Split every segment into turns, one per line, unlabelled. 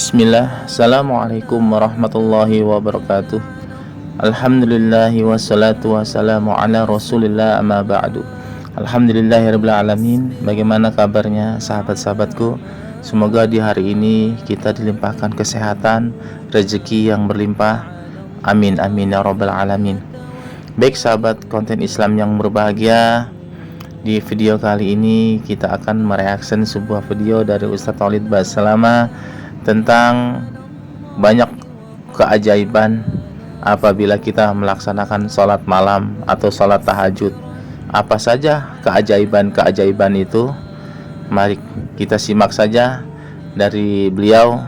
Bismillah, Assalamualaikum warahmatullahi wabarakatuh. Alhamdulillahi wassalatu wassalamu ala rasulillah amma ba'du. Alhamdulillahirabbil alamin. Bagaimana kabarnya sahabat-sahabatku? Semoga di hari ini kita dilimpahkan kesehatan, rezeki yang berlimpah. Amin amin ya rabbal alamin. Baik sahabat konten Islam yang berbahagia, di video kali ini kita akan mereaksi sebuah video dari Ustadz Khalid Basalamah tentang banyak keajaiban apabila kita melaksanakan sholat malam atau sholat tahajud. Apa saja keajaiban-keajaiban itu? Mari kita simak saja dari beliau.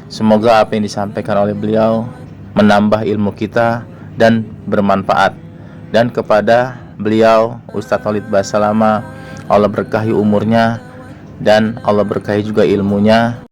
Semoga apa yang disampaikan oleh beliau menambah ilmu kita dan bermanfaat. Dan kepada beliau Ustadz Khalid Basalamah, Allah berkahi umurnya dan Allah berkahi juga ilmunya.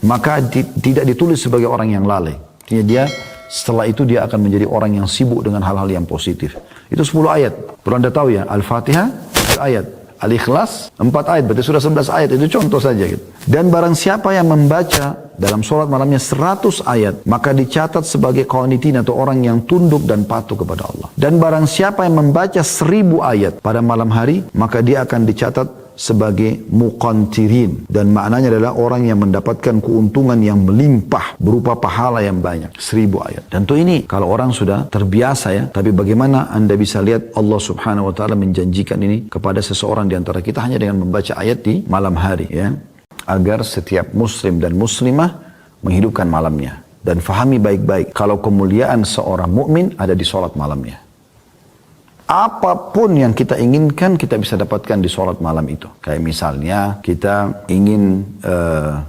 Maka tidak ditulis sebagai orang yang lalai. Artinya dia setelah itu dia akan menjadi orang yang sibuk dengan hal-hal yang positif. Itu 10 ayat. Perlu Anda tahu ya, Al-Fatihah, ayat. Al-Ikhlas, 4 ayat. Berarti sudah 11 ayat. Itu contoh saja gitu. Dan barang siapa yang membaca dalam sholat malamnya 100 ayat, maka dicatat sebagai qanitin atau orang yang tunduk dan patuh kepada Allah. Dan barang siapa yang membaca 1000 ayat pada malam hari, maka dia akan dicatat sebagai muqantirin, dan maknanya adalah orang yang mendapatkan keuntungan yang melimpah berupa pahala yang banyak, 1000 ayat. Tentu ini kalau orang sudah terbiasa ya, tapi bagaimana Anda bisa lihat Allah subhanahu wa ta'ala menjanjikan ini kepada seseorang di antara kita hanya dengan membaca ayat di malam hari ya, agar setiap muslim dan muslimah menghidupkan malamnya dan fahami baik-baik kalau kemuliaan seorang mukmin ada di sholat malamnya. Apapun yang kita inginkan kita bisa dapatkan di sholat malam itu. Kayak misalnya kita ingin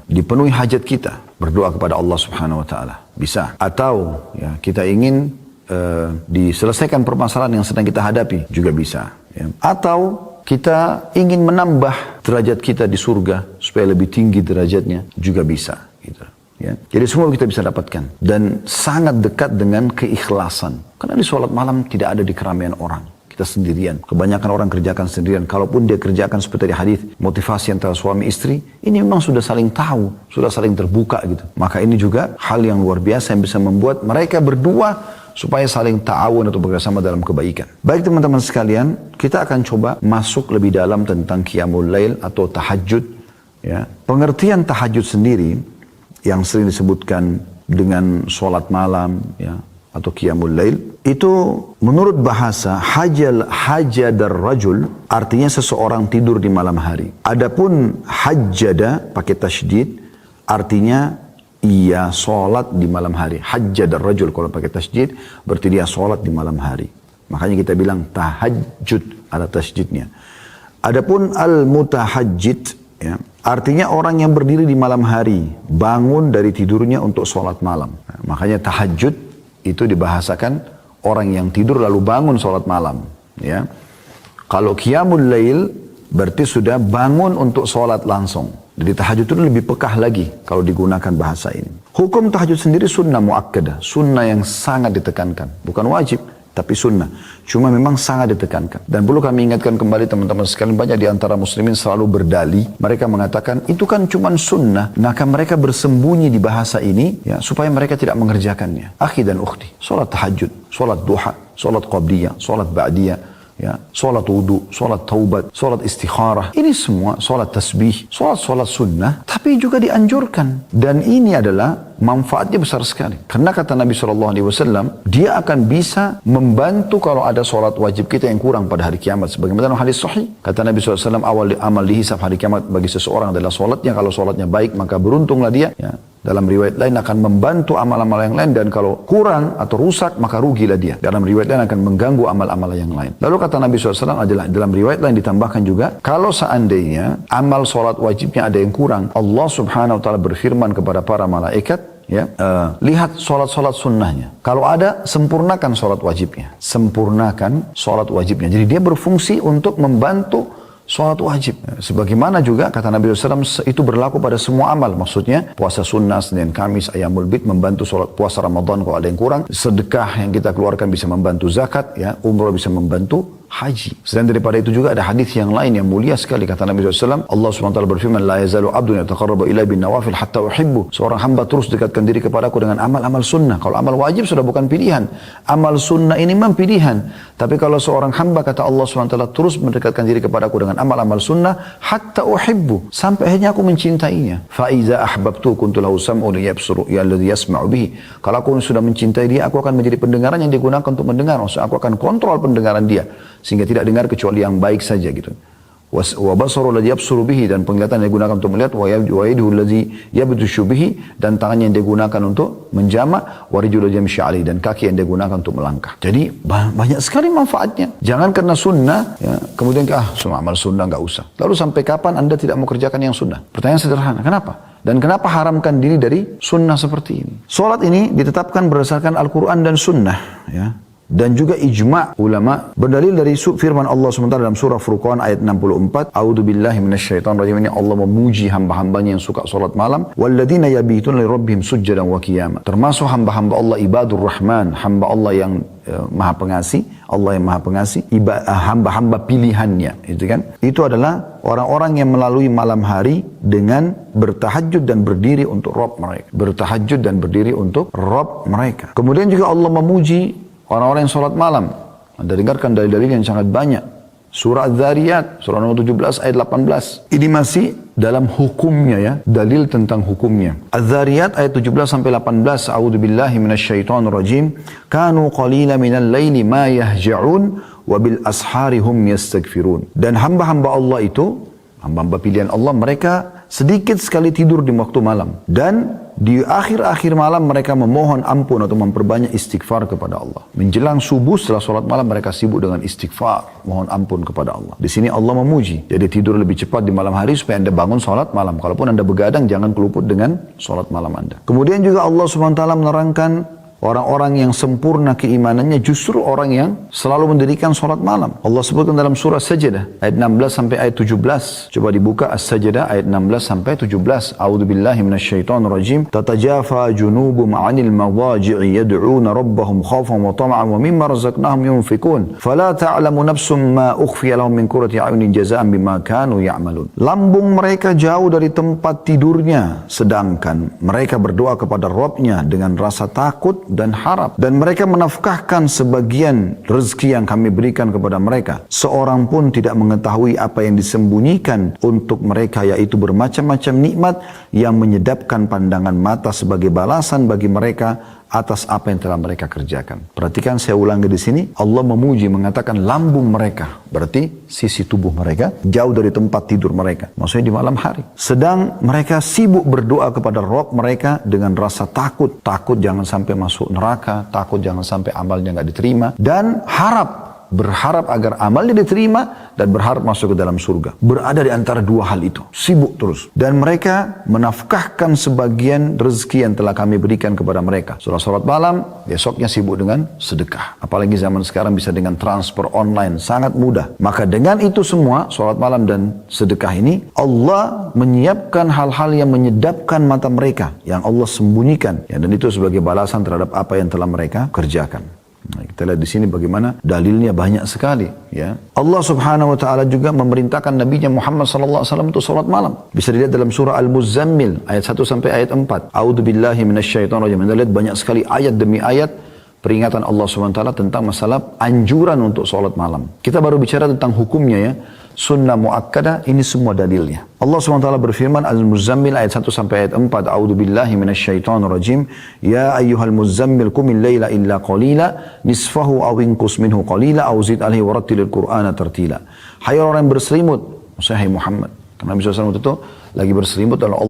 dipenuhi hajat kita, berdoa kepada Allah subhanahu wa ta'ala. Bisa. Atau ya, kita ingin diselesaikan permasalahan yang sedang kita hadapi, juga bisa. Ya. Atau kita ingin menambah derajat kita di surga supaya lebih tinggi derajatnya, juga bisa. Gitu. Ya. Jadi semua kita bisa dapatkan. Dan sangat dekat dengan keikhlasan. Karena di sholat malam tidak ada di keramaian orang. Kita sendirian. Kebanyakan orang kerjakan sendirian. Kalaupun dia kerjakan seperti di hadis motivasi antara suami istri, ini memang sudah saling tahu, sudah saling terbuka gitu. Maka ini juga hal yang luar biasa yang bisa membuat mereka berdua supaya saling ta'awun atau bekerjasama dalam kebaikan. Baik teman-teman sekalian, kita akan coba masuk lebih dalam tentang qiyamul lail atau tahajud. Ya. Pengertian tahajud sendiri yang sering disebutkan dengan sholat malam ya, atau qiyamul lail, itu menurut bahasa hajadar rajul, artinya seseorang tidur di malam hari. Adapun hajjada pakai tasydid, artinya ia sholat di malam hari. Hajjadar rajul kalau pakai tasydid berarti dia sholat di malam hari. Makanya kita bilang tahajud, ada tasydidnya. Adapun al-mutahajjid ya, artinya orang yang berdiri di malam hari, bangun dari tidurnya untuk sholat malam. Nah, makanya tahajud itu dibahasakan orang yang tidur lalu bangun sholat malam. Ya. Kalau qiyamul lail berarti sudah bangun untuk sholat langsung. Jadi tahajud itu lebih pekah lagi kalau digunakan bahasa ini. Hukum tahajud sendiri sunnah muakkadah, sunnah yang sangat ditekankan, bukan wajib. Tapi sunnah. Cuma memang sangat ditekankan. Dan perlu kami ingatkan kembali teman-teman sekalian, banyak di antara muslimin selalu berdalih. Mereka mengatakan itu kan cuma sunnah. Maka mereka bersembunyi di bahasa ini ya, supaya mereka tidak mengerjakannya. Akhi dan ukhti, sholat tahajud, sholat duha, sholat qabliyah, sholat ba'diyah, ya, sholat wudu, sholat taubat, sholat istikharah. Ini semua sholat tasbih, sholat sunnah, tapi juga dianjurkan. Dan ini adalah manfaatnya besar sekali. Karena kata Nabi SAW, dia akan bisa membantu kalau ada sholat wajib kita yang kurang pada hari kiamat. Sebagaimana dalam hadis sahih, kata Nabi SAW, awal amal dihisab hari kiamat bagi seseorang adalah sholatnya. Kalau sholatnya baik, maka beruntunglah dia. Ya. Dalam riwayat lain akan membantu amal-amal yang lain, dan kalau kurang atau rusak maka rugilah dia. Dalam riwayat lain akan mengganggu amal-amal yang lain. Lalu kata Nabi SAW adalah dalam riwayat lain ditambahkan juga, kalau seandainya amal sholat wajibnya ada yang kurang, Allah subhanahu wa ta'ala berfirman kepada para malaikat, ya, lihat sholat-sholat sunnahnya. Kalau ada, sempurnakan sholat wajibnya. Sempurnakan sholat wajibnya. Jadi dia berfungsi untuk membantu Sholat wajib. Sebagaimana juga kata Nabi SAW, itu berlaku pada semua amal. Maksudnya puasa sunnah, Senin, Kamis, Ayyamul Bid, membantu sholat puasa Ramadan kalau ada yang kurang. Sedekah yang kita keluarkan bisa membantu zakat, ya, umroh bisa membantu haji. Selain daripada itu juga ada hadis yang lain yang mulia sekali. Kata Nabi SAW, Allah SWT berfirman, La yazalu abdun yataqarrabu ila bin nawafil hatta uhibbu. Seorang hamba terus dekatkan diri kepadaku dengan amal-amal sunnah. Kalau amal wajib sudah bukan pilihan. Amal sunnah ini memang pilihan. Tapi kalau seorang hamba, kata Allah SWT, terus mendekatkan diri kepadaku dengan amal-amal sunnah, hatta uhibbu. Sampai akhirnya aku mencintainya. Fa'iza ahbabtu kuntu lahu sam'u liyabsuru alladhi yasma'u bihi. Kalau aku sudah mencintai dia, aku akan menjadi pendengaran yang digunakan untuk mendengar. Maksudnya aku akan kontrol pendengaran dia, sehingga tidak dengar kecuali yang baik saja gitu. Wa basaru alladhi yabsuru bihi, dan penglihatan yang digunakan untuk melihat, wa yaduhu alladhi yabtashu bihi, dan tangannya yang digunakan untuk menjama, wa rijluhu alladhi yamshi alaihi, dan kaki yang digunakan untuk melangkah. Jadi banyak sekali manfaatnya. Jangan karena sunnah ya, kemudian semua amal sunnah enggak usah. Lalu sampai kapan Anda tidak mau kerjakan yang sunnah? Pertanyaan sederhana, kenapa? Dan kenapa haramkan diri dari sunnah seperti ini? Salat ini ditetapkan berdasarkan Al-Quran dan sunnah, ya. Dan juga ijma' ulama berdalil dari firman Allah SWT dalam surah Furqan ayat 64, A'udzu billahi minasyaitonir rajim. Ini Allah memuji hamba-hambanya yang suka salat malam, walladzina yabituna lirabbihim sujjadan wa qiyama. Termasuk hamba-hamba Allah ibadur rahman, hamba Allah yang maha pengasih, Allah yang maha pengasih, hamba-hamba pilihannya, itu kan? Itu adalah orang-orang yang melalui malam hari dengan bertahajud dan berdiri untuk Rabb mereka. Bertahajud dan berdiri untuk Rabb mereka. Kemudian juga Allah memuji orang-orang yang sholat malam. Anda dengarkan dalil-dalil yang sangat banyak. Surah Az-Zariyat, surah nomor 17 ayat 18. Ini masih dalam hukumnya ya, dalil tentang hukumnya. Az-Zariyat ayat 17 sampai 18. A'udzu billahi minasyaitonir rajim. Kanu qalila minal laili ma yahja'un wa bil ashari hum yastaghfirun. Dan hamba-hamba Allah itu, hamba-hamba pilihan Allah, mereka sedikit sekali tidur di waktu malam. Dan di akhir-akhir malam mereka memohon ampun atau memperbanyak istighfar kepada Allah. Menjelang subuh setelah sholat malam mereka sibuk dengan istighfar, mohon ampun kepada Allah. Di sini Allah memuji. Jadi tidur lebih cepat di malam hari supaya Anda bangun sholat malam. Kalaupun Anda begadang, jangan keluput dengan sholat malam Anda. Kemudian juga Allah SWT menerangkan orang-orang yang sempurna keimanannya justru orang yang selalu mendirikan sholat malam. Allah sebutkan dalam surah Sajdah ayat 16 sampai ayat 17. Coba dibuka As-Sajdah ayat 16 sampai 17. A'udzu billahi minasyaitonir rajim. Tatajafa junubum 'anil madaji'i yad'una rabbahum khaufan wa tama'an wa mimma razaqnahum yunfikun. Fala ta'lamu nafsum ma ukhfiya lahum min qurrati a'yunin jazaa'an bima kanu ya'malun. Lambung mereka jauh dari tempat tidurnya, sedangkan mereka berdoa kepada Rabbnya dengan rasa takut dan harap, dan mereka menafkahkan sebagian rezeki yang kami berikan kepada mereka. Seorang pun tidak mengetahui apa yang disembunyikan untuk mereka, yaitu bermacam-macam nikmat yang menyedapkan pandangan mata sebagai balasan bagi mereka atas apa yang telah mereka kerjakan. Perhatikan, saya ulangi di sini, Allah memuji, mengatakan lambung mereka, berarti sisi tubuh mereka jauh dari tempat tidur mereka, maksudnya di malam hari. Sedang mereka sibuk berdoa kepada Rabb mereka dengan rasa takut, takut jangan sampai masuk neraka, takut jangan sampai amalnya nggak diterima, dan berharap agar amalnya diterima dan berharap masuk ke dalam surga. Berada di antara dua hal itu, sibuk terus. Dan mereka menafkahkan sebagian rezeki yang telah kami berikan kepada mereka. Setelah sholat malam, besoknya sibuk dengan sedekah. Apalagi zaman sekarang bisa dengan transfer online, sangat mudah. Maka dengan itu semua, sholat malam dan sedekah ini, Allah menyiapkan hal-hal yang menyedapkan mata mereka, yang Allah sembunyikan. Ya, dan itu sebagai balasan terhadap apa yang telah mereka kerjakan. Nah, kita lihat di sini bagaimana dalilnya banyak sekali, ya. Allah Subhanahu wa taala juga memerintahkan Nabi Muhammad sallallahu alaihi wasallam untuk salat malam. Bisa dilihat dalam surah Al-Muzammil ayat 1 sampai ayat 4. A'udzu billahi minasyaitonir rajim. Kita lihat banyak sekali ayat demi ayat peringatan Allah Subhanahu wa taala tentang masalah anjuran untuk salat malam. Kita baru bicara tentang hukumnya ya. Sunnah muakkadah, ini semua dalilnya. Allah SWT berfirman Al-Muzammil ayat 1 sampai ayat 4. A'udzu billahi minasyaitonir rajim. Ya ayyuhal muzammil qumil laila illa qalila nisfahu aw inqus minhu qalila aw zid alaihi warattilil qur'ana tartila. Hai orang yang berselimut, maksudnya hai Muhammad. Karena Nabi SAW itu lagi berselimut oleh Allah.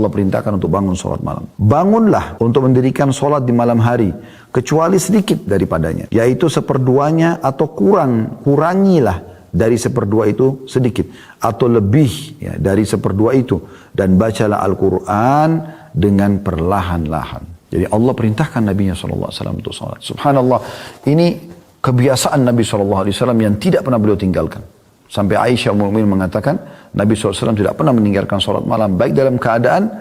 Allah perintahkan untuk bangun sholat malam. Bangunlah untuk mendirikan sholat di malam hari, kecuali sedikit daripadanya, yaitu seperduanya atau kurangilah dari seperdua itu sedikit atau lebih ya, dari seperdua itu, dan bacalah Al-Quran dengan perlahan-lahan. Jadi Allah perintahkan Nabi-Nya SAW untuk salat. Subhanallah, ini kebiasaan Nabi SAW yang tidak pernah beliau tinggalkan. Sampai Aisyah Ummul Mukminin mengatakan Nabi SAW tidak pernah meninggalkan salat malam baik dalam keadaan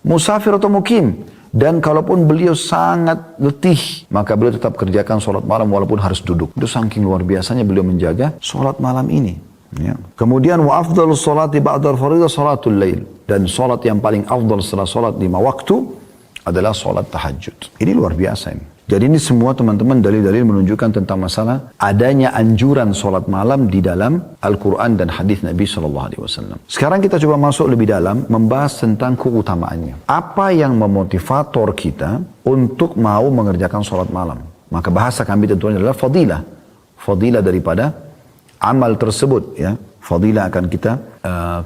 musafir atau mukim. Dan kalaupun beliau sangat letih, maka beliau tetap kerjakan salat malam walaupun harus duduk. Itu saking luar biasanya beliau menjaga salat malam ini. Ya. Kemudian wa afdalus salati ba'dal faridah salatul lail. Dan salat yang paling afdal setelah salat 5 waktu adalah salat tahajud. Ini luar biasa ini. Jadi ini semua teman-teman dalil-dalil menunjukkan tentang masalah adanya anjuran salat malam di dalam Al-Quran dan hadis Nabi SAW. Sekarang kita coba masuk lebih dalam membahas tentang keutamaannya. Apa yang memotivator kita untuk mau mengerjakan salat malam? Maka bahasa kami tentunya adalah fadilah. Fadilah daripada amal tersebut. Ya. Fadilah akan kita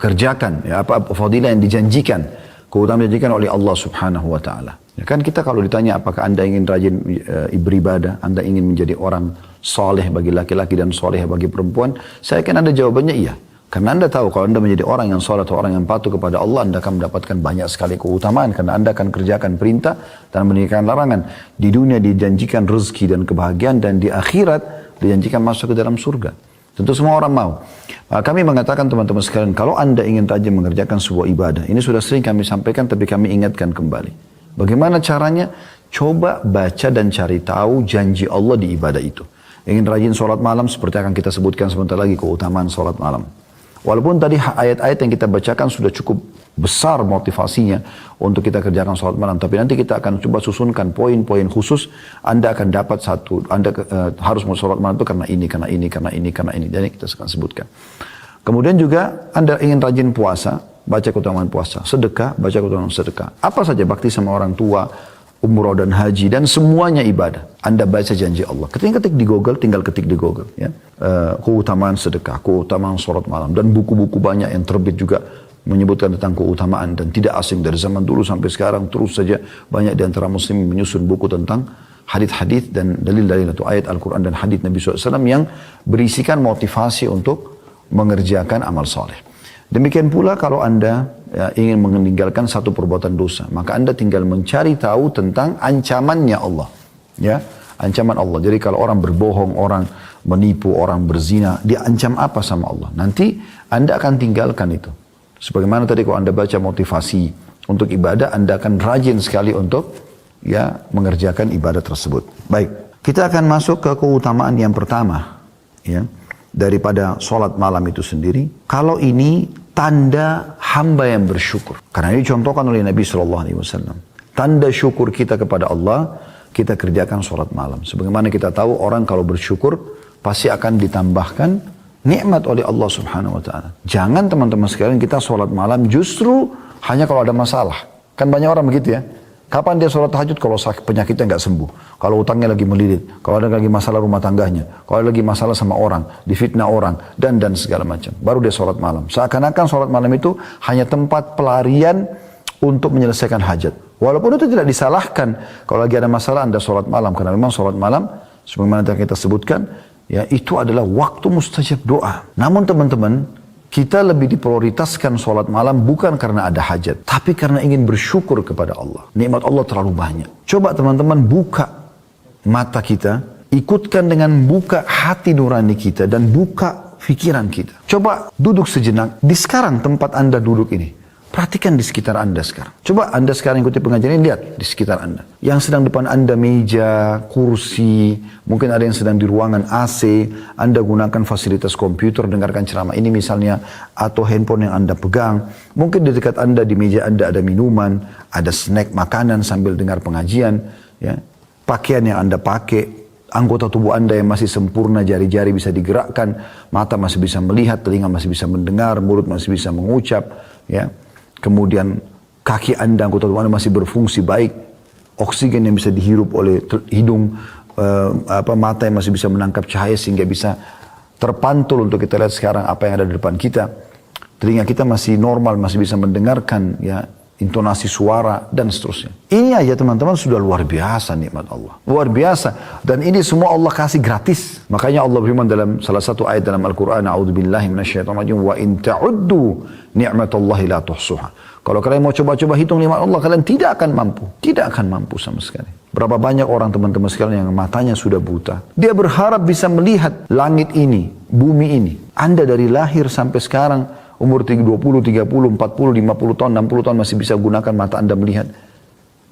kerjakan. Ya, apa fadilah yang dijanjikan. Keutamaan dijanjikan oleh Allah Subhanahu wa Ta'ala. Ya kan kita kalau ditanya apakah anda ingin rajin beribadah, anda ingin menjadi orang soleh bagi laki-laki dan soleh bagi perempuan, saya yakin anda jawabannya iya. Karena anda tahu kalau anda menjadi orang yang soleh atau orang yang patuh kepada Allah, anda akan mendapatkan banyak sekali keutamaan. Karena anda akan kerjakan perintah dan meninggalkan larangan. Di dunia dijanjikan rezeki dan kebahagiaan, dan di akhirat dijanjikan masuk ke dalam surga. Tentu semua orang mau. Kami mengatakan teman-teman sekalian, kalau anda ingin rajin mengerjakan sebuah ibadah, ini sudah sering kami sampaikan tapi kami ingatkan kembali. Bagaimana caranya? Coba baca dan cari tahu janji Allah di ibadah itu. Ingin rajin sholat malam, seperti akan kita sebutkan sebentar lagi keutamaan sholat malam. Walaupun tadi ayat-ayat yang kita bacakan sudah cukup besar motivasinya untuk kita kerjakan sholat malam. Tapi nanti kita akan coba susunkan poin-poin khusus. Anda akan dapat satu, Anda harus mau sholat malam itu karena ini, karena ini, karena ini, karena ini. Jadi kita akan sebutkan. Kemudian juga Anda ingin rajin puasa, baca keutamaan puasa, sedekah, baca keutamaan sedekah. Apa saja bakti sama orang tua, umroh dan haji, dan semuanya ibadah. Anda baca janji Allah. Ketik di Google, tinggal ketik di Google. Ya. Keutamaan sedekah, keutamaan sholat malam. Dan buku-buku banyak yang terbit juga menyebutkan tentang keutamaan. Dan tidak asing dari zaman dulu sampai sekarang. Terus saja banyak di antara muslim menyusun buku tentang hadith-hadith dan dalil-dalil atau ayat Al-Quran dan hadith Nabi SAW yang berisikan motivasi untuk mengerjakan amal soleh. Demikian pula kalau anda ingin meninggalkan satu perbuatan dosa, maka anda tinggal mencari tahu tentang ancamannya Allah. Ya, ancaman Allah. Jadi kalau orang berbohong, orang menipu, orang berzina, diancam apa sama Allah? Nanti anda akan tinggalkan itu. Sebagaimana tadi kalau anda baca motivasi untuk ibadah, anda akan rajin sekali untuk ya mengerjakan ibadah tersebut. Baik, kita akan masuk ke keutamaan yang pertama. Ya. Daripada sholat malam itu sendiri, kalau ini tanda hamba yang bersyukur. Karena ini contohkan oleh Nabi SAW. Tanda syukur kita kepada Allah, kita kerjakan sholat malam. Sebagaimana kita tahu orang kalau bersyukur, pasti akan ditambahkan nikmat oleh Allah Subhanahu Wa Taala. Jangan teman-teman sekalian kita sholat malam justru hanya kalau ada masalah. Kan banyak orang begitu ya. Kapan dia sholat tahajud? Kalau penyakitnya nggak sembuh. Kalau utangnya lagi melilit. Kalau ada lagi masalah rumah tangganya. Kalau ada lagi masalah sama orang. Difitnah orang. Dan segala macam. Baru dia sholat malam. Seakan-akan sholat malam itu hanya tempat pelarian untuk menyelesaikan hajat. Walaupun itu tidak disalahkan. Kalau lagi ada masalah anda sholat malam. Karena memang sholat malam, sebagaimana kita sebutkan, ya itu adalah waktu mustajab doa. Namun teman-teman, kita lebih diprioritaskan sholat malam bukan karena ada hajat. Tapi karena ingin bersyukur kepada Allah. Nikmat Allah terlalu banyak. Coba teman-teman buka mata kita. Ikutkan dengan buka hati nurani kita. Dan buka pikiran kita. Coba duduk sejenak. Di sekarang tempat anda duduk ini. Perhatikan di sekitar anda sekarang. Coba anda sekarang ikuti pengajian ini. Lihat di sekitar anda. Yang sedang depan anda meja, kursi. Mungkin ada yang sedang di ruangan AC. Anda gunakan fasilitas komputer, dengarkan ceramah ini misalnya. Atau handphone yang anda pegang. Mungkin di dekat anda, di meja anda ada minuman. Ada snack, makanan sambil dengar pengajian. Ya. Pakaian yang anda pakai. Anggota tubuh anda yang masih sempurna, jari-jari bisa digerakkan. Mata masih bisa melihat, telinga masih bisa mendengar. Mulut masih bisa mengucap. Ya. Kemudian kaki anda, anggota tubuh anda masih berfungsi baik. Oksigen yang bisa dihirup oleh hidung. Mata yang masih bisa menangkap cahaya sehingga bisa terpantul untuk kita lihat sekarang apa yang ada di depan kita. Telinga kita masih normal, masih bisa mendengarkan ya intonasi suara, dan seterusnya. Ini aja teman-teman sudah luar biasa nikmat Allah. Luar biasa. Dan ini semua Allah kasih gratis. Makanya Allah berfirman dalam salah satu ayat dalam Al-Quran, A'udzubillahi minasyaitonirrajim, wa in ta'uddu ni'matallahi la tuhsuha. Kalau kalian mau coba-coba hitung nikmat Allah, kalian tidak akan mampu. Tidak akan mampu sama sekali. Berapa banyak orang teman-teman sekalian yang matanya sudah buta. Dia berharap bisa melihat langit ini, bumi ini. Anda dari lahir sampai sekarang, umur 20, 30, 40, 50 tahun, 60 tahun masih bisa gunakan mata Anda melihat.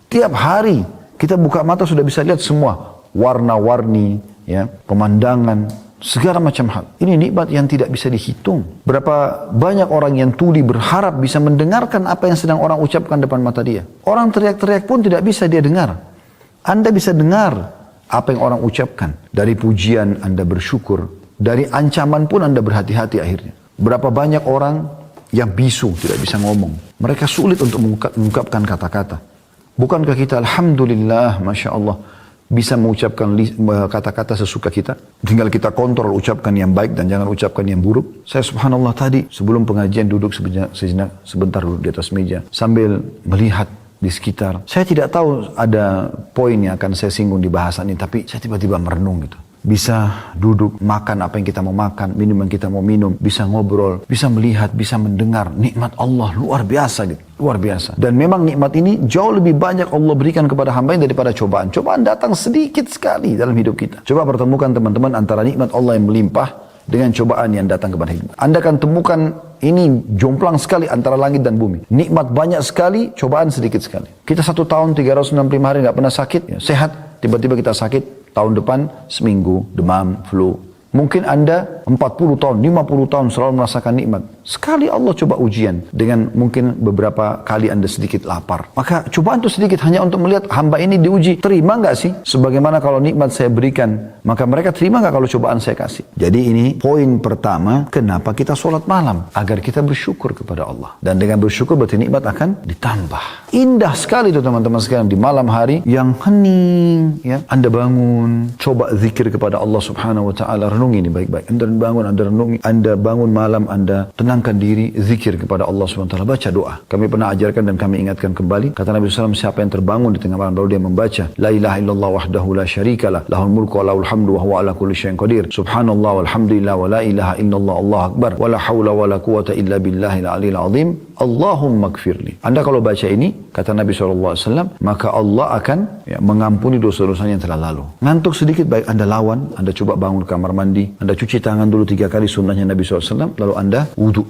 Tiap hari kita buka mata sudah bisa lihat semua. Warna-warni, ya, pemandangan, segala macam hal. Ini nikmat yang tidak bisa dihitung. Berapa banyak orang yang tuli berharap bisa mendengarkan apa yang sedang orang ucapkan depan mata dia. Orang teriak-teriak pun tidak bisa dia dengar. Anda bisa dengar apa yang orang ucapkan. Dari pujian Anda bersyukur. Dari ancaman pun Anda berhati-hati akhirnya. Berapa banyak orang yang bisu, tidak bisa ngomong. Mereka sulit untuk mengungkapkan kata-kata. Bukankah kita alhamdulillah, Masya Allah, bisa mengucapkan kata-kata sesuka kita? Tinggal kita kontrol ucapkan yang baik dan jangan ucapkan yang buruk. Saya subhanallah tadi sebelum pengajian duduk sebentar duduk di atas meja. Sambil melihat di sekitar. Saya tidak tahu ada poin yang akan saya singgung di bahasan ini. Tapi saya tiba-tiba merenung gitu. Bisa duduk, makan apa yang kita mau makan, minum yang kita mau minum, bisa ngobrol, bisa melihat, bisa mendengar. Nikmat Allah luar biasa gitu, luar biasa. Dan memang nikmat ini jauh lebih banyak Allah berikan kepada hamba daripada cobaan. Cobaan datang sedikit sekali dalam hidup kita. Coba pertemukan teman-teman antara nikmat Allah yang melimpah dengan cobaan yang datang kepada hidup. Anda akan temukan ini jomplang sekali antara langit dan bumi. Nikmat banyak sekali, cobaan sedikit sekali. Kita 1 tahun 365 hari nggak pernah sakit, ya, sehat, tiba-tiba kita sakit. Tahun depan seminggu, demam, flu. Mungkin Anda 40 tahun, 50 tahun selalu merasakan nikmat. Sekali Allah coba ujian dengan mungkin beberapa kali Anda sedikit lapar. Maka cobaan itu sedikit hanya untuk melihat hamba ini diuji. Terima nggak sih? Sebagaimana kalau nikmat saya berikan, maka mereka terima nggak kalau cobaan saya kasih? Jadi ini poin pertama, kenapa kita sholat malam? Agar kita bersyukur kepada Allah. Dan dengan bersyukur berarti nikmat akan ditambah. Indah sekali itu teman-teman sekalian di malam hari yang hening. Ya. Anda bangun, coba zikir kepada Allah subhanahu wa ta'ala. Renungi ini baik-baik. Anda bangun, Anda renungi. Anda bangun malam, Anda tenangkan diri, zikir kepada Allah subhanahu wa ta'ala. Baca doa. Kami pernah ajarkan dan kami ingatkan kembali. Kata Nabi SAW, siapa yang terbangun di tengah malam lalu dia membaca La ilaha illallah wahdahu la syarikalah lahul mulku wa lahul hamdu wa huwa ala kulli syai'in qadir. Subhanallah walhamdulillah wa la ilaha illallah Allahu akbar wa la hawla wa la quwata illa billahil aliyil azim. Allahumma gfirli. Anda kalau baca ini, kata Nabi SAW, maka Allah akan mengampuni dosa-dosanya yang telah lalu. Ngantuk sedikit, baik Anda lawan, Anda coba bangun ke kamar mandi, Anda cuci tangan dulu 3 kali sunnahnya Nabi SAW, lalu Anda wudu.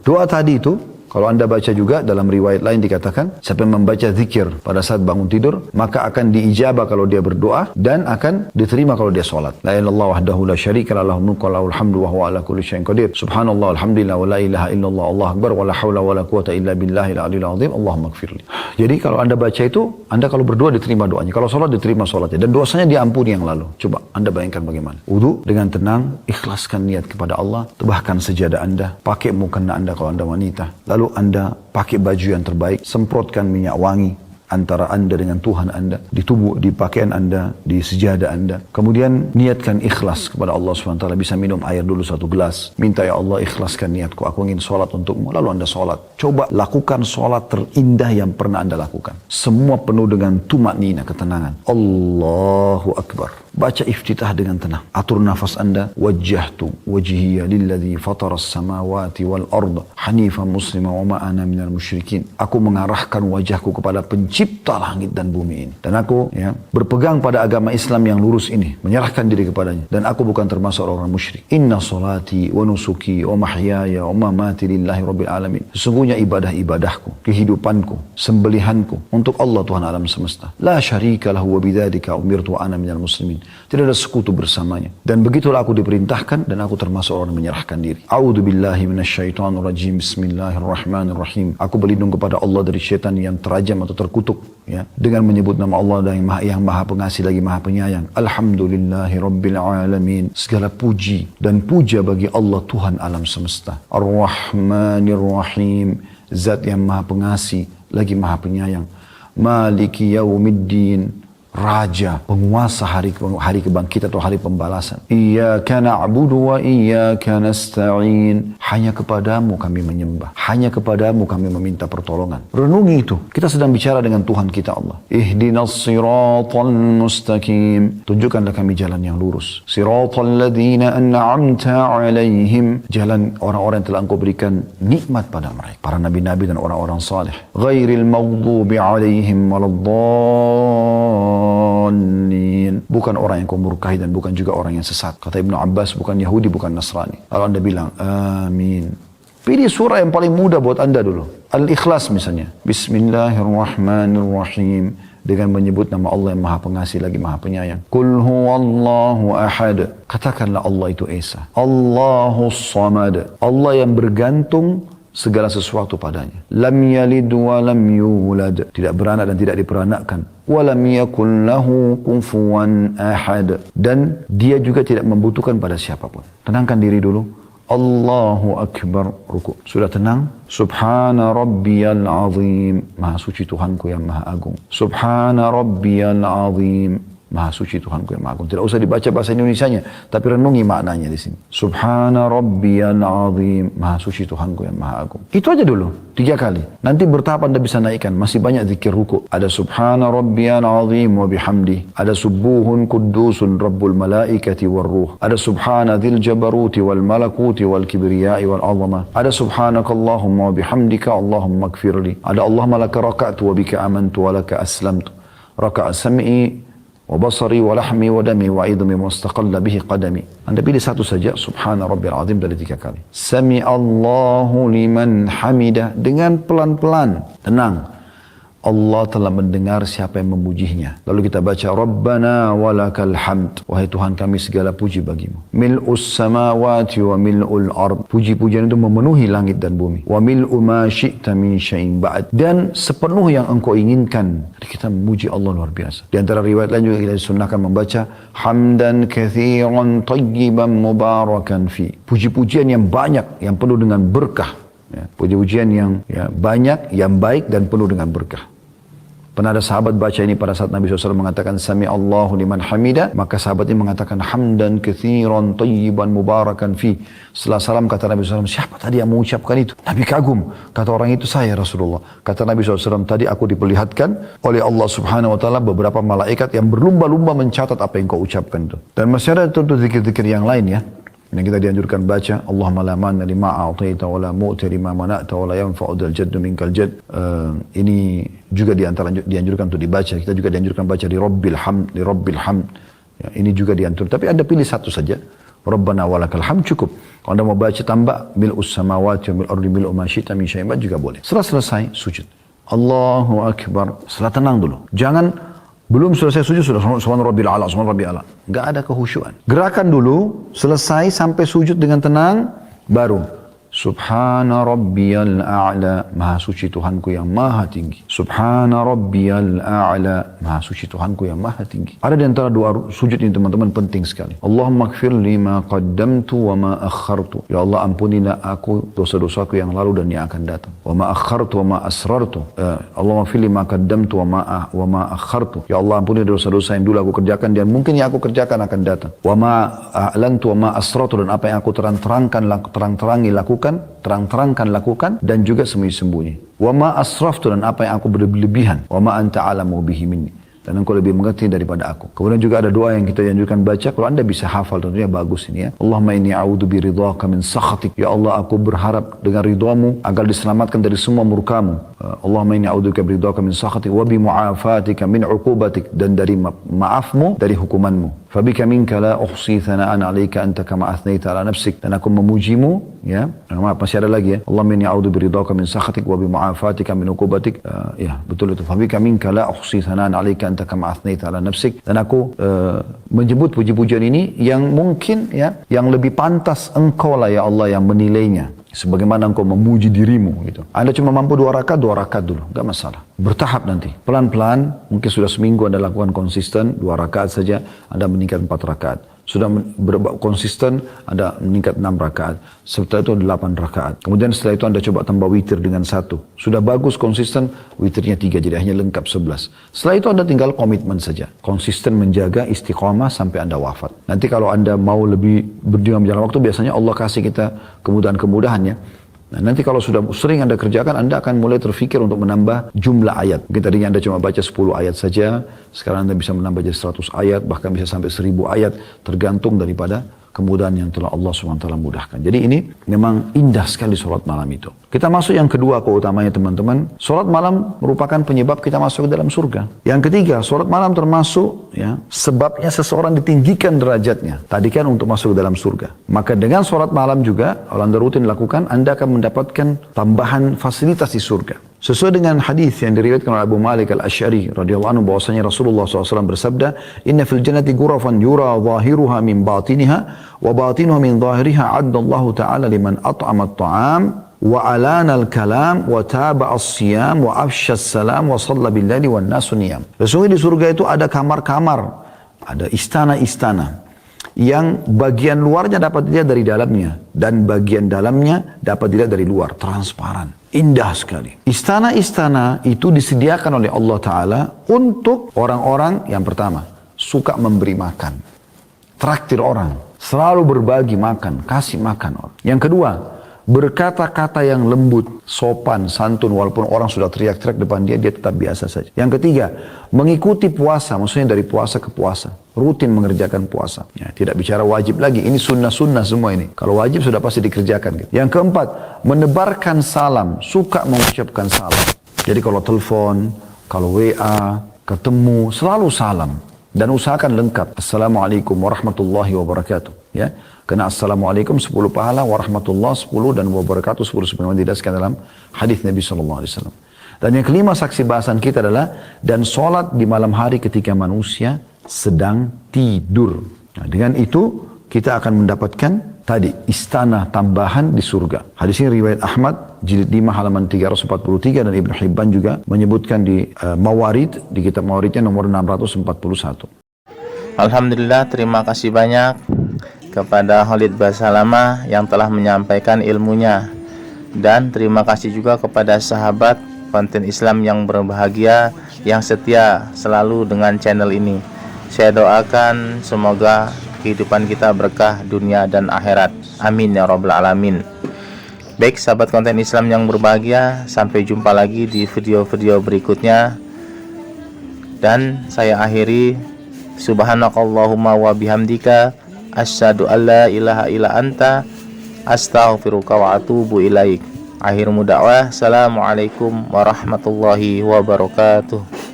Doa tadi itu, kalau Anda baca juga dalam riwayat lain dikatakan, siapa yang membaca zikir pada saat bangun tidur, maka akan diijabah kalau dia berdoa dan akan diterima kalau dia sholat. La ilallah wahdahu la syarika lahul mulku wa lahul hamdu wa huwa ala kulli syai'in qadir. Subhanallah alhamdulillah wa la ilaha illallah Allahu akbar wa la haula wa la quwata illa billahil aliyil azim. Allahumma gfirli. Jadi kalau Anda baca itu, Anda kalau berdoa diterima doanya. Kalau sholat diterima sholatnya. Dan dosanya diampuni yang lalu. Coba Anda bayangkan bagaimana. Wudu dengan tenang, ikhlaskan niat kepada Allah. Tebahkan sejadah Anda. Pakai mukena Anda kalau Anda wanita. Lalu Anda pakai baju yang terbaik, semprotkan minyak wangi antara Anda dengan Tuhan Anda, di tubuh, di pakaian Anda, di sejadah Anda. Kemudian niatkan ikhlas kepada Allah SWT. Bisa minum air dulu 1 gelas. Minta, ya Allah ikhlaskan niatku, aku ingin sholat untukmu. Lalu Anda sholat. Coba lakukan sholat terindah yang pernah Anda lakukan. Semua penuh dengan tumaknina, ketenangan. Allahu Akbar. Baca iftitah dengan tenang. Atur nafas Anda. Wajjahtu wajhiya lilladzi fataras samawati wal arda hanifan muslima wa ma ana minal musyrikin. Aku mengarahkan wajahku kepada pencipta langit dan bumi ini. Dan aku berpegang pada agama Islam yang lurus ini. Menyerahkan diri kepadanya. Dan aku bukan termasuk orang musyrik. Inna salati wa nusuki wa mahyaya wa mamati lillahi rabbil alamin. Sesungguhnya ibadah-ibadahku, kehidupanku, sembelihanku untuk Allah Tuhan alam semesta. La syarika lahu wa bidzalika umirtu wa ana minal muslimin. Tidak ada sekutu bersamanya. Dan begitulah aku diperintahkan dan aku termasuk orang yang menyerahkan diri. A'udzu billahi minasyaitonir rajim. Bismillahirrahmanirrahim. Aku berlindung kepada Allah dari syaitan yang terajam atau terkutuk, dengan menyebut nama Allah yang maha pengasih lagi maha penyayang. Alhamdulillahirabbil alamin. Segala puji dan puja bagi Allah Tuhan alam semesta. Ar-Rahmanir-Rahim. Zat yang maha pengasih lagi maha penyayang. Maliki yaumiddin. raja, penguasa hari kebangkitan atau hari pembalasan. Iyyaka na'budu wa iyyaka nasta'in. Hanya kepadamu kami menyembah, hanya kepadamu kami meminta pertolongan. Renungi itu. Kita sedang bicara dengan Tuhan kita Allah. Ihdinas siratal mustaqim. Tunjukkanlah kami jalan yang lurus. Siratal ladzina an'amta alaihim. Jalan orang-orang yang telah Engkau berikan nikmat pada mereka, para nabi-nabi dan orang-orang saleh. Ghairil maghdubi alaihim waladdallin. Bukan orang yang kau murkahi dan bukan juga orang yang sesat. Kata Ibnu Abbas, bukan Yahudi, bukan Nasrani. Lalu Anda bilang amin. Pilih surah yang paling mudah buat Anda dulu. Al-Ikhlas misalnya. Bismillahirrahmanirrahim. Dengan menyebut nama Allah yang Maha Pengasih lagi Maha Penyayang. Qul huwallahu ahad. Katakanlah Allah itu Esa. Allahus samad. Allah yang bergantung segala sesuatu padanya. Lam yalid wa lam yulad. Tidak beranak dan tidak diperanakkan. Wa lam yakul lahu kufuwan ahad. Dan dia juga tidak membutuhkan pada siapapun. Tenangkan diri dulu. Allahu Akbar, ruku. Sudah tenang? Subhana rabbiyal azim. Maha suci Tuhanku yang maha agung. Subhana rabbiyal azim. Maha suci Tuhanku yang maha agung. Tidak usah dibaca bahasa Indonesianya, tapi renungi maknanya di sini. Subhana rabbiyal azim. Maha suci Tuhanku yang maha agung. Itu aja dulu, 3 kali. Nanti bertahap Anda bisa naikkan. Masih banyak zikir ruku. Ada subhana rabbiyal azim wa bihamdi. Ada subuhun kuddusun rabbul malaikati wal ruh. Ada subhana dzil jabaruti wal malakuti wal kibriyai wal azamah. Ada subhanakallahumma wa bihamdika Allahumma gfirli. Ada Allahumma laka raka'tu wa bika amantu wa laka aslamtu. Raka'a sam'i wa basari wa lahmi wa dami wa idhmi mustaqalla bihi qadami. Anda pilih satu saja, subhana rabbil azim dari 3 kali. Sami Allahu liman hamidah. Dengan pelan-pelan, tenang. Allah telah mendengar siapa yang memujinya. Lalu kita baca Rabbana walakal hamd. Wahai Tuhan kami segala puji bagimu. Mil'us samawati wa mil'ul ard. Puji-pujian itu memenuhi langit dan bumi. Wa mil'u ma syi'ta min syai'in ba'd. Dan sepenuh yang engkau inginkan. Jadi kita memuji Allah luar biasa. Di antara riwayat lain juga kita disunnahkan membaca hamdan kathiran tayyiban mubarakan fi. Puji-pujian yang banyak, yang penuh dengan berkah. Ya, puji-pujian yang banyak, yang baik dan penuh dengan berkah. Pernah ada sahabat baca ini pada saat Nabi SAW mengatakan Sami Allahu liman hamida. Maka sahabat ini mengatakan hamdan kathiran tayyiban mubarakan fi. Setelah salam kata Nabi SAW, siapa tadi yang mengucapkan itu? Nabi kagum. Kata orang itu, saya Rasulullah. Kata Nabi SAW, tadi aku diperlihatkan oleh Allah Subhanahu Wa Taala beberapa malaikat yang berlumba-lumba mencatat apa yang kau ucapkan itu. Dan masih ada tentu zikir-zikir yang lain ya. Yang kita dianjurkan baca, Allahumma la manna lima a'taita wa la mu'ti lima mana'ta wa la yanfa'u dzal jaddu minkal jadd. Ini juga dianjurkan untuk dibaca. Kita juga dianjurkan baca di Rabbil Hamd. Ya, ini juga dianjurkan. Tapi Anda pilih satu saja. Rabbana walakal hamd cukup. Kalau Anda mau baca tambah mil'us samawati wa mil'ul ardi mil'u ma syi'ta min syai'in ba'd juga boleh. Setelah selesai sujud. Allahu Akbar. Setelah tenang dulu. Jangan belum selesai sujud sudah subhana rabbil a'la, subhana rabbil a'la. Enggak ada kehusyuan. Gerakan dulu, selesai sampai sujud dengan tenang, baru subhana rabbiyal a'la, maha suci Tuhanku yang maha tinggi. Subhana rabbiyal a'la, maha suci Tuhanku yang maha tinggi. Ada di antara doa sujud ini teman-teman penting sekali. Allahumma gfir li ma qaddamtu wa ma akhartu. Ya Allah ampunilah aku dosa-dosaku yang lalu dan yang akan datang. Wa ma akhartu wa ma asrartu. Allahumma gfir li ma qaddamtu wa ma akhartu. Ya Allah ampunilah dosa-dosa yang dulu aku kerjakan dan mungkin yang aku kerjakan akan datang. Wa ma a'lantu wa ma asrartu, dan apa yang aku terang-terangkan lakukan dan juga sembunyi-sembunyi. Wa ma asraftu, dan apa yang aku berlebihan. Wa ma anta alamu bihi minni, dan engkau lebih mengerti daripada aku. Kemudian juga ada doa yang kita anjurkan baca. Kalau Anda bisa hafal tentunya bagus ini ya. Allahumma inni a'udzu bi ridhaka min sakhatik. Ya Allah aku berharap dengan ridhamu agar diselamatkan dari semua murkamu. Allahumma inni a'udzubika bi ridhaka min sakhatik wa bi mu'afatika min 'uqubatik, dan dari maafmu dari hukumanmu. Fabika minka la uhsi thana'an 'alaika anta kama athnaita 'ala nafsik, dan aku memujimu ya. Maaf masih ada lagi ya. Allahumma inni a'udzu bi ridhaka min sakhatik wa bi mu'afatika min 'uqubatik. Ya betul itu. Fabika minka la uhsi thana'an 'alaika anta kama athnaita 'ala nafsik, dan aku menyebut puji-pujian ini yang mungkin ya yang lebih pantas engkau lah ya Allah yang menilainya. Sebagaimana engkau memuji dirimu gitu. Anda cuma mampu 2 rakaat dulu, enggak masalah. Bertahap nanti, pelan-pelan, mungkin sudah seminggu Anda lakukan konsisten 2 rakaat saja, Anda meningkat 4 rakaat. Sudah konsisten, ada meningkat 6 rakaat. Setelah itu 8 rakaat. Kemudian setelah itu Anda coba tambah witir dengan 1. Sudah bagus, konsisten, witirnya 3, jadi hanya lengkap 11. Setelah itu Anda tinggal komitmen saja. Konsisten menjaga istiqamah sampai Anda wafat. Nanti kalau Anda mau lebih berdiam jalan waktu, biasanya Allah kasih kita kemudahan-kemudahannya. Nah, nanti kalau sudah sering Anda kerjakan, Anda akan mulai terfikir untuk menambah jumlah ayat. Mungkin tadinya Anda cuma baca 10 ayat saja, sekarang Anda bisa menambah jadi 100 ayat, bahkan bisa sampai 1000 ayat, tergantung daripada kemudahan yang telah Allah SWT mudahkan. Jadi ini memang indah sekali sholat malam itu. Kita masuk yang kedua keutamanya teman-teman. Sholat malam merupakan penyebab kita masuk ke dalam surga. Yang ketiga, sholat malam termasuk sebabnya seseorang ditinggikan derajatnya. Tadi kan untuk masuk ke dalam surga. Maka dengan sholat malam juga, kalau Anda rutin lakukan, Anda akan mendapatkan tambahan fasilitas di surga. Sesuai dengan hadis yang diriwayatkan oleh Abu Malik Al-Asy'ari radhiyallahu anhu bahwasanya Rasulullah SAW bersabda, "Inna fil jannati ghurafan yura zahiruha min batiniha wa batinuha min zahiriha 'addallahu ta'ala liman at'ama at-ta'am wa alana al-kalam wa taba'a as-siyam wa afsha as-salam wa shalla bil-laili wan nasu niyam." Sesungguhnya di surga itu ada kamar-kamar, ada istana-istana yang bagian luarnya dapat dilihat dari dalamnya dan bagian dalamnya dapat dilihat dari luar, transparan. Indah sekali. Istana-istana itu disediakan oleh Allah Ta'ala untuk orang-orang yang pertama, suka memberi makan. Traktir orang. Selalu berbagi makan, kasih makan orang. Yang kedua, berkata-kata yang lembut, sopan, santun, walaupun orang sudah teriak-teriak depan dia, dia tetap biasa saja. Yang ketiga, mengikuti puasa, maksudnya dari puasa ke puasa. Rutin mengerjakan puasa. Ya, tidak bicara wajib lagi, ini sunnah-sunnah semua ini. Kalau wajib sudah pasti dikerjakan. Gitu. Yang keempat, menebarkan salam, suka mengucapkan salam. Jadi kalau telepon, kalau WA, ketemu, selalu salam. Dan usahakan lengkap. Assalamualaikum warahmatullahi wabarakatuh. Ya. Karena Assalamualaikum 10 pahala, warahmatullah 10 dan wabarakatuh 10 sebagaimana dijelaskan dalam hadis Nabi SAW. Dan yang kelima saksi bahasan kita adalah, dan sholat di malam hari ketika manusia sedang tidur. Nah, dengan itu kita akan mendapatkan tadi istana tambahan di surga. Hadis ini riwayat Ahmad jilid 5 halaman 343 dan Ibnu Hibban juga menyebutkan di Mawarid, di kitab Mawaridnya nomor 641.
Alhamdulillah, terima kasih banyak kepada Khalid Basalama yang telah menyampaikan ilmunya, dan terima kasih juga kepada sahabat konten Islam yang berbahagia yang setia selalu dengan channel ini. Saya doakan semoga kehidupan kita berkah dunia dan akhirat. Amin ya rabbal alamin. Baik sahabat konten Islam yang berbahagia, sampai jumpa lagi di video-video berikutnya. Dan saya akhiri, subhanakallahumma wa bihamdika asyhadu alla ilaha illa anta astaghfiruka wa atubu ilaik. Akhirul da'wah, assalamualaikum warahmatullahi wabarakatuh.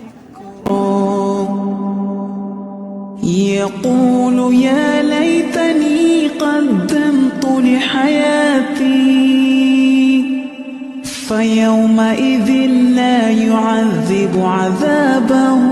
يقول يا ليتني قدمت لحياتي فيومئذ لا يعذب عذابه